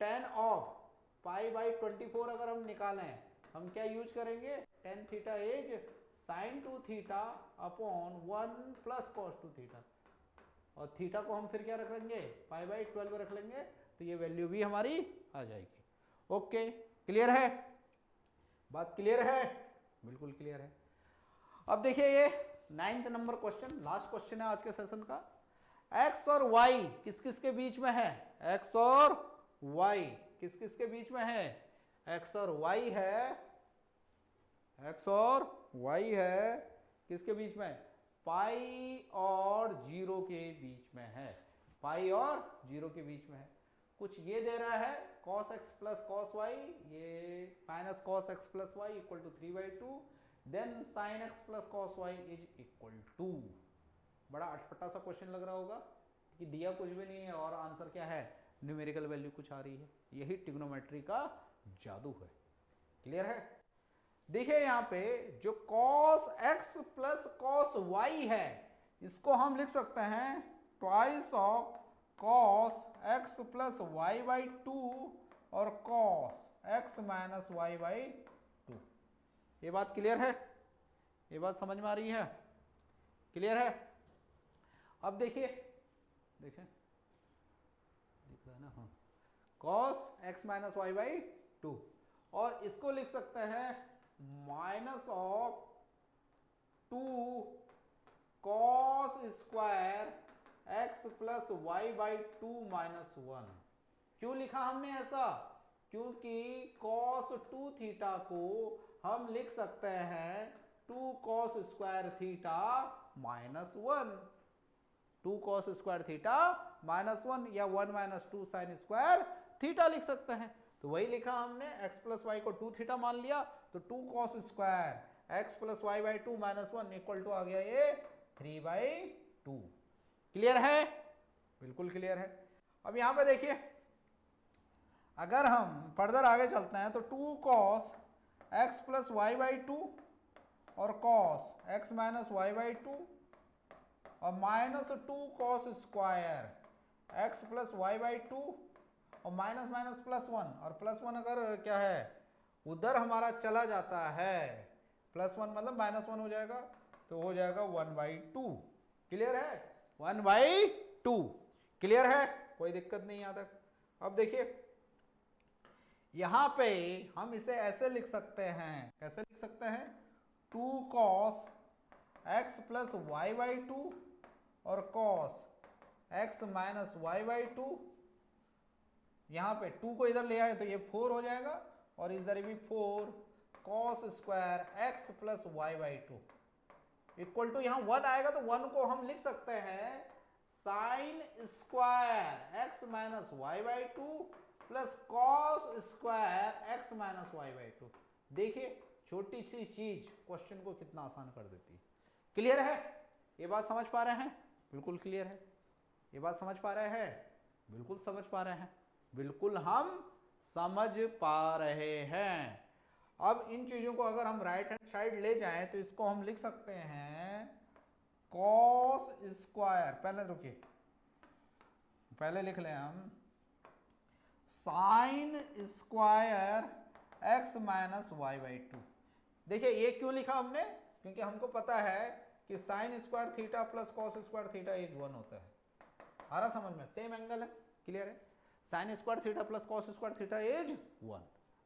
Speaker 1: tan ऑफ पाई बाई 24 अगर हम निकालें, हम क्या यूज करेंगे, tan theta is sin 2 theta upon 1 plus cos 2 theta, और थीटा को हम फिर क्या रख लेंगे, पाई बाई 12 रख लेंगे, तो ये वैल्यू भी हमारी आ जाएगी। ओके, क्लियर है, बात क्लियर है, बिल्कुल क्लियर है। अब देखिए ये 9th number question, last question है आज के सेशन का। x और y किस किस के बीच में है, x और y किस किस के बीच में है, x और y है, x और y है किसके बीच में, पाई और 0 के बीच में है, पाई और 0 के बीच में है। कुछ ये दे रहा है cos x plus cos y, ये minus cos x plus y equal to 3/2, then sin x plus cos y is equal to, बड़ा अटपटा सा क्वेश्चन लग रहा होगा कि दिया कुछ भी नहीं है और आंसर क्या है, न्यूमेरिकल वैल्यू कुछ आ रही है। यही ट्रिग्नोमेट्री का जादू है। क्लियर है। देखिए यहाँ पे जो cos x plus cos y है, इसको हम लिख सकते हैं twice of cos x plus y by 2 और cos x minus y by 2। ये बात क्लियर है, ये बात समझ में आ रही है, क्लियर है। अब देखिए दिख रहा है ना, हाँ, cos x minus y by 2, और इसको लिख सकते हैं minus of 2 cos square x plus y by 2 minus 1। क्यों लिखा हमने ऐसा, क्योंकि cos 2 थीटा को हम लिख सकते हैं 2 cos square theta minus 1, 2 cos square theta minus 1, या 1 माइनस 2 साइन स्क्वायर थीटा लिख सकते हैं। तो वही लिखा हमने, x प्लस वाई को 2 थीटा मान लिया, तो 2 cos square x plus y by 2 minus 1 equal to आ गया ये 3/2। क्लियर है, बिल्कुल क्लियर है। अब यहां पे देखिए, अगर हम फर्दर आगे चलते हैं तो 2 cos x plus y by 2 और cos x minus y by 2 और minus 2 cos square x plus y by 2 और माइनस माइनस प्लस 1, और प्लस 1 अगर क्या है उधर हमारा चला जाता है, प्लस 1 मतलब माइनस 1 हो जाएगा, तो हो जाएगा 1/2। क्लियर है, 1/2। क्लियर है, कोई दिक्कत नहीं यहाँ तक। अब देखिए यहां पे हम इसे ऐसे लिख सकते हैं, कैसे लिख सकते हैं, 2 cos x plus y by 2 और cos x minus y by 2, यहाँ पे 2 को इधर ले आए तो ये 4 हो जाएगा, और इधर भी 4 cos square x plus y by 2 equal to, यहाँ 1 आएगा तो 1 को हम लिख सकते हैं sine square x minus y by 2 plus cos square x minus y by 2। देखिए छोटी सी चीज क्वेश्चन को कितना आसान कर देती है। क्लियर है, ये बात समझ पा रहे हैं, बिल्कुल क्लियर है, ये बात समझ पा रहे हैं, बिल्कुल समझ पा रहे हैं, बिल्कुल हम समझ पा रहे हैं। अब इन चीजों को अगर हम राइट हैंड साइड ले जाएं तो इसको हम लिख सकते हैं cos स्क्वायर, पहले रुकिए, पहले लिख लें हम sine square x minus y by 2। देखिए ये क्यों लिखा हमने, क्योंकि हमको पता है कि sine square theta plus cos square theta is 1 होता है। आ रहा समझ में, सेम एंगल है, क्लियर है, sine square theta plus cos square theta is 1।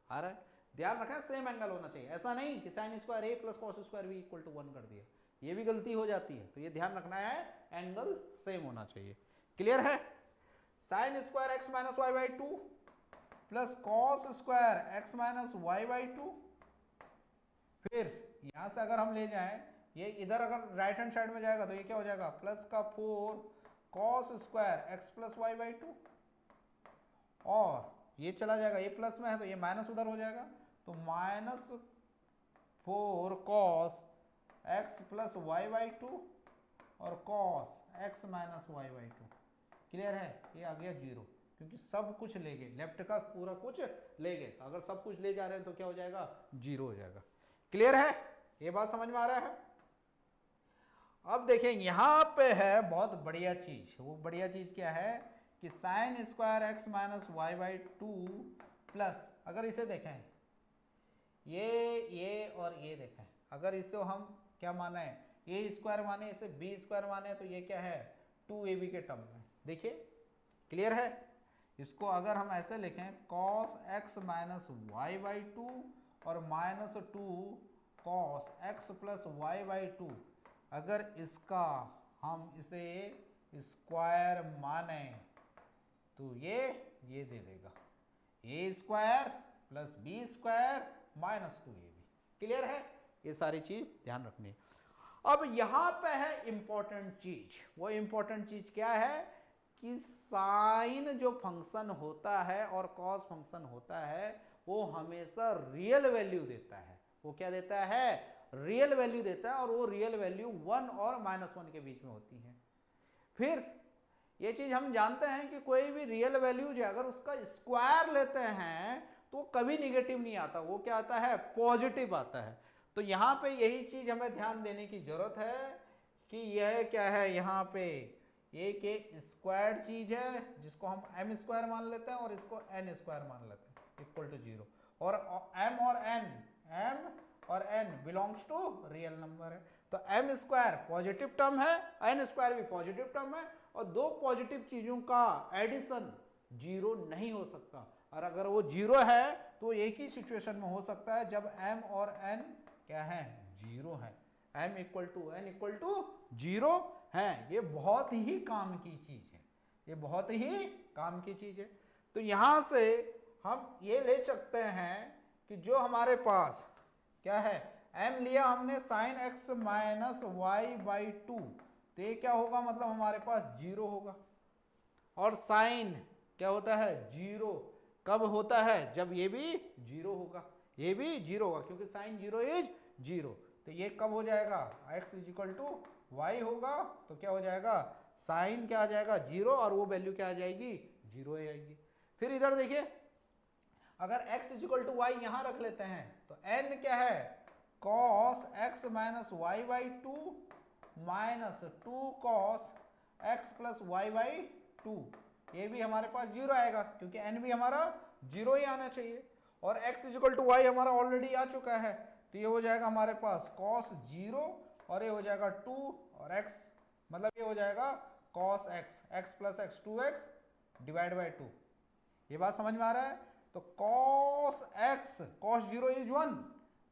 Speaker 1: आ रहा है, ध्यान रखें सेम एंगल होना चाहिए, ऐसा नहीं कि sine square A plus cos square B equal to 1 कर दिया, ये भी गलती हो जाती है, तो ये ध्यान रखना है, एंगल सेम होना चाहिए। क्लियर है, sine square x minus y by 2 plus cos square x minus y by 2, फिर यहां से अगर हम ले जाएं, ये इधर अगर राइट हैंड साइड में जाएगा तो ये क्या हो जाएगा, प्लस का 4 cos square x plus y by 2, और ये चला जाएगा, ये प्लस में है तो ये माइनस उधर हो जाएगा, तो minus 4 cos x plus y by 2 और cos x minus y by 2। Clear है, ये आ गया 0, क्योंकि सब कुछ ले गए, लेफ्ट का पूरा कुछ ले गए, अगर सब कुछ ले जा रहे हैं तो क्या हो जाएगा, 0 हो जाएगा। क्लियर है, ये बात समझ में आ रहा है? अब देखें यहाँ पे है बहुत बढ़िया चीज। वो बढ़िया चीज क्या है कि sine square x minus y by two plus, अगर इसे देखें ये और ये देखें, अगर इसे हम क्या माने, ए स्क्वायर माने, इसे बी स्क्वायर माने, तो ये क्या है 2ab के टर्म में। देखिए क्लियर है? इसको अगर हम ऐसे लिखें cos x minus y by two और minus 2 cos x plus y by two, अगर इसका हम इसे स्क्वायर माने तो ये दे देगा a square plus b square minus 2ab। Clear है? ये सारी चीज ध्यान रखनी है। अब यहां पे है इंपॉर्टेंट चीज। वो इंपॉर्टेंट चीज क्या है कि साइन जो फंक्शन होता है और कॉस फंक्शन होता है वो हमेशा रियल वैल्यू देता है। वो क्या देता है? रियल वैल्यू देता है, और वो रियल वैल्यू 1 और -1 के बीच में होती है। फिर ये चीज हम जानते हैं कि कोई भी रियल वैल्यू जो अगर उसका स्क्वायर लेते हैं तो कभी निगेटिव नहीं आता, वो क्या आता है? पॉजिटिव आता है। तो यहाँ पे यही चीज हमें ध्यान देने की जरूरत है कि यह क्या है, यहाँ पे एक स्क्वायर्ड चीज है जिसको हम m स्क्वायर मान लेते हैं और इसको n स्क्वायर मान लेते हैं इक्वल टू 0, और m और n belongs to real number है। तो m स्क्वायर पॉजिटिव टर्म है, n स्क्वायर भी पॉजिटिव टर्म है, और दो पॉजिटिव चीजों का एडिशन 0 नहीं हो सकता। और अगर वो 0 है तो एक ही सिचुएशन में हो सकता है जब m और n क्या है? 0 है। m equal to n equal to 0 है। ये बहुत ही काम की चीज है, ये बहुत ही काम की चीज है। तो यहां से हम ये ले सकते हैं कि जो हमारे पास क्या है, m लिया हमने sine x minus y by two, तो ये क्या होगा, मतलब हमारे पास 0 होगा। और साइन क्या होता है? 0 कब होता है? जब ये भी 0 होगा, ये भी 0 होगा, क्योंकि साइन 0 इज 0। तो ये कब हो जाएगा? x is equal to y होगा, तो क्या हो जाएगा? साइन क्या आ जाएगा? 0, और वो वैल्यू क्या आ जाएगी? 0 आ जाएगी। फिर इधर देखिए, अगर x is equal to y यहां रख लेते हैं तो n क्या है? cos x minus y by two minus 2 cos x plus y by two, ये भी हमारे पास 0 आएगा क्योंकि n भी हमारा 0 ही आना चाहिए। और x is equal to y हमारा ऑलरेडी आ चुका है, तो ये हो जाएगा हमारे पास cos 0, और ये हो जाएगा 2, और x मतलब ये हो जाएगा cos x plus x 2x divide by 2। ये बात समझ में आ रहा है? तो cos x cos 0 इज 1,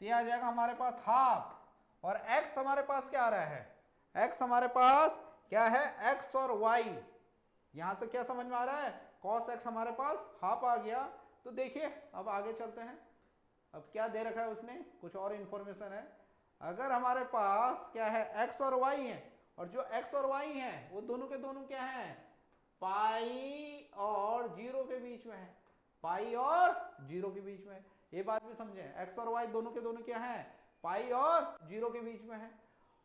Speaker 1: तो ये आ जाएगा हमारे पास हाफ, और x हमारे पास क्या आ रहा है? x हमारे पास क्या है? x और y। यहां से क्या समझ में आ रहा है? cos x हमारे पास हाफ आ गया। तो देखिए अब आगे चलते हैं। अब क्या दे रखा है उसने? कुछ और इंफॉर्मेशन है। अगर हमारे पास क्या है? x और y है, और जो x और y है वो दोनों के दोनों क्या है? पाई और 0 के बीच में है, पाई और 0 के बीच में। ये बात भी समझे, x और y दोनों के दोनों क्या है? पाई और 0 के बीच में है।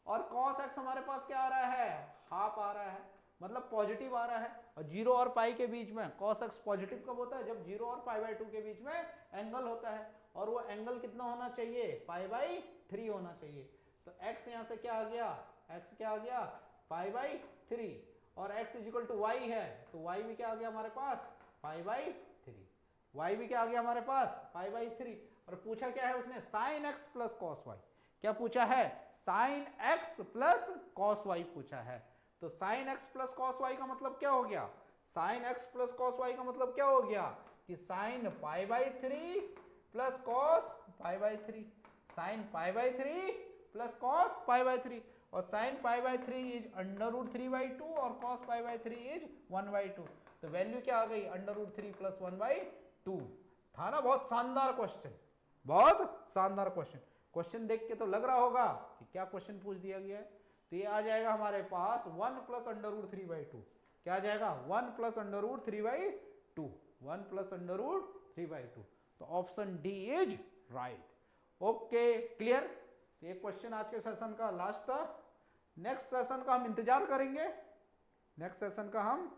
Speaker 1: और cos x हमारे पास क्या आ रहा है? हाफ आ रहा है, मतलब पॉजिटिव आ रहा है। और 0 और पाई के बीच में cos x पॉजिटिव कब होता है? जब 0 और पाई बाई 2 के बीच में एंगल होता है, और वो एंगल कितना होना चाहिए? पाई बाई 3 होना चाहिए। तो x यहाँ से क्या आ गया? x क्या आ गया? पाई बाई 3, और x is equal to y है, तो y भी क्या आ गया हमारे पास? पाई बाई 3। y भी क्या आ गया हमारे पास? पाई बाई 3। और पूछा क्या है उसने? Sine x plus cos y. क्या पूछा है? Sine x plus cos y पूछा है। तो sine x plus cos y का मतलब क्या हो गया? Sine x plus cos y का मतलब क्या हो गया? कि sine pi by 3 plus cos pi by 3, sine pi by 3 plus cos pi by 3, और sine pi by 3 is under root 3 by 2, और cos pi by 3 is 1 by 2। तो value क्या आ गई? Under root 3 plus 1 by 2। था ना? बहुत शानदार क्वेश्चन, बहुत शानदार क्वेश्चन। क्वेश्चन देख के तो लग रहा होगा कि क्या क्वेश्चन पूछ दिया गया है। तो ये आ जाएगा हमारे पास 1 प्लस अंडर रूट 3 बाई 2। क्या आ जाएगा? 1 plus under root 3 by 2, 1 plus under root 3 by 2। तो option D is right. Okay, clear? तो ये क्वेश्चन आज के सेशन का लास्ट था। नेक्स्ट सेशन का हम इंतजार करेंगे, नेक्स्ट सेशन का हम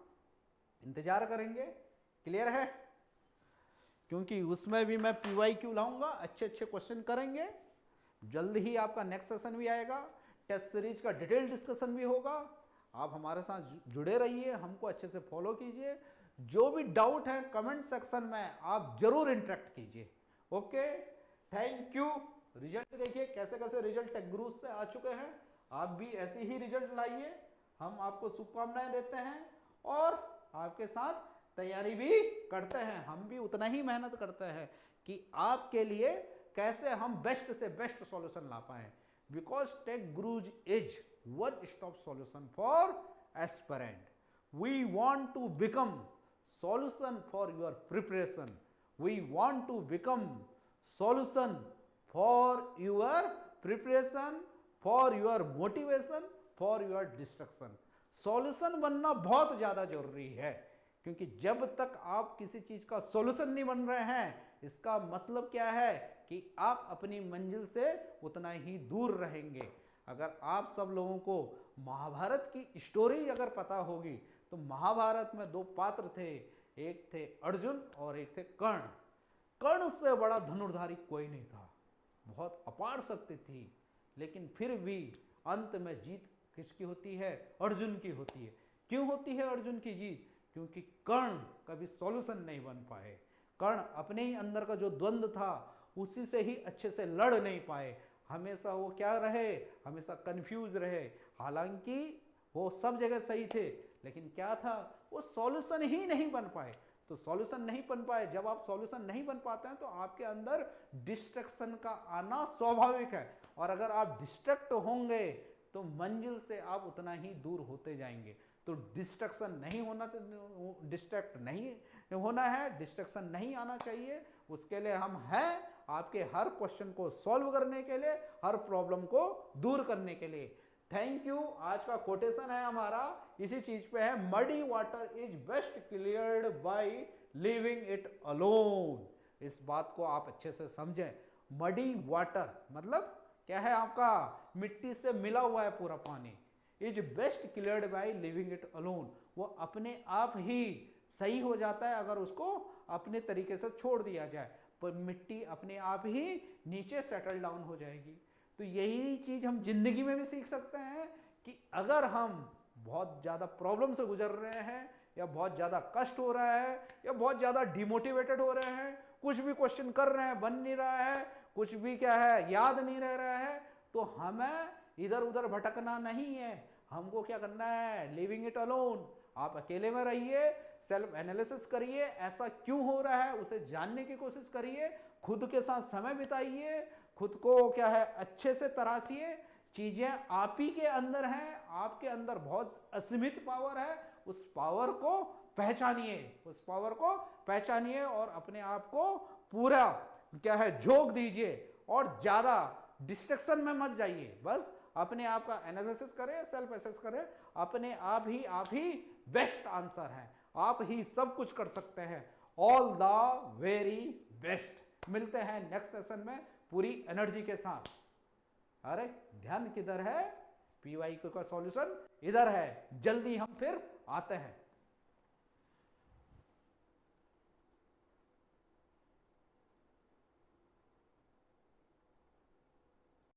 Speaker 1: इंतजार करेंगे। क्लियर है? क्योंकि उसमें भी मैं PYQ लाऊंगा, अच्छे अच्छे क्वेश्चन करेंगे। जल्द ही आपका नेक्स्ट सेशन भी आएगा, टेस्ट सीरीज का डिटेल डिस्कशन भी होगा। आप हमारे साथ जुड़े रहिए, हमको अच्छे से फॉलो कीजिए। जो भी डाउट है कमेंट सेक्शन में आप जरूर इंटरेक्ट कीजिए। Okay, thank you. रिजल्ट देखिए कैसे कैसे रिजल्ट टेक गुरुज से आ चुके हैं। आप भी ऐसे ही रिजल्ट लाइए, हम आपको शुभकामनाएं देते हैं और आपके साथ तैयारी भी करते हैं। हम भी उतना ही मेहनत करते हैं कि आपके लिए कैसे हम बेस्ट से बेस्ट सॉल्यूशन ला पाए, because Tech Gurus is one stop solution for aspirant. We want to become solution for your preparation. We want to become solution for your preparation, for your motivation, for your distraction. solution बनना बहुत ज़्यादा जरूरी है, क्योंकि जब तक आप किसी चीज़ का solution नहीं बन रहे हैं, इसका मतलब क्या है कि आप अपनी मंजिल से उतना ही दूर रहेंगे। अगर आप सब लोगों को महाभारत की स्टोरी अगर पता होगी तो महाभारत में दो पात्र थे, एक थे अर्जुन और एक थे कर्ण। कर्ण से बड़ा धनुर्धारी कोई नहीं था, बहुत अपार शक्ति थी, लेकिन फिर भी अंत में जीत किसकी होती है? अर्जुन की होती है। क्यों होती है अर्जुन की जीत? क्योंकि कर्ण कभी सॉल्यूशन नहीं बन पाए। कर्ण अपने ही अंदर का जो द्वंद्व था उसी से ही अच्छे से लड़ नहीं पाए। हमेशा वो क्या रहे? हमेशा कंफ्यूज रहे। हालांकि वो सब जगह सही थे, लेकिन क्या था? वो सॉल्यूशन ही नहीं बन पाए। तो सॉल्यूशन नहीं बन पाए, जब आप सॉल्यूशन नहीं बन पाते हैं तो आपके अंदर डिस्ट्रैक्शन का आना स्वाभाविक है, और अगर आप डिस्ट्रैक्ट होंगे तो मंजिल से आप उतना ही दूर होते जाएंगे। तो डिस्ट्रैक्शन नहीं होना, डिस्ट्रैक्ट नहीं होना है, डिस्ट्रैक्शन नहीं आना चाहिए। उसके लिए हम हैं आपके हर क्वेश्चन को सॉल्व करने के लिए, हर प्रॉब्लम को दूर करने के लिए। Thank you. आज का कोटेशन है हमारा इसी चीज पे है, muddy water is best cleared by leaving it alone. इस बात को आप अच्छे से समझें। मडी वाटर मतलब क्या है? आपका मिट्टी से मिला हुआ है पूरा पानी। Is best cleared by leaving it alone, वो अपने आप ही सही हो जाता है अगर उसको अपने तरीके से छोड़ दिया जाए, पर मिट्टी अपने आप ही नीचे सेटल डाउन हो जाएगी। तो यही चीज हम जिंदगी में भी सीख सकते हैं कि अगर हम बहुत ज्यादा प्रॉब्लम से गुजर रहे हैं, या बहुत ज्यादा कष्ट हो रहा है, या बहुत ज्यादा डिमोटिवेटेड हो रहे हैं, कुछ भी क्वेश्चन कर रहे हैं बन नहीं रहा है, कुछ भी क्या है याद नहीं रह रहा है, तो हमें इधर उधर भटकना नहीं है। हमको क्या करना है? Living it alone. आप अकेले में रहिए, सेल्फ एनालिसिस करिए, ऐसा क्यों हो रहा है उसे जानने की कोशिश करिए, खुद के साथ समय बिताइए, खुद को क्या है अच्छे से तराशिए। चीजें आप ही के अंदर हैं, आपके अंदर बहुत असीमित पावर है, उस पावर को पहचानिए, उस पावर को पहचानिए और अपने आप को पूरा क्या है झोंक दीजिए, और ज्यादा डिस्ट्रैक्शन में मत जाइए। बस अपने आप का एनालिसिस करें, सेल्फ एसेस करें, अपने आप ही बेस्ट आंसर है, आप ही सब कुछ कर सकते हैं। All the very best. मिलते हैं नेक्स्ट सेशन में पूरी एनर्जी के साथ। अरे ध्यान किधर है? PYQ का सॉल्यूशन इधर है, जल्दी हम फिर आते हैं।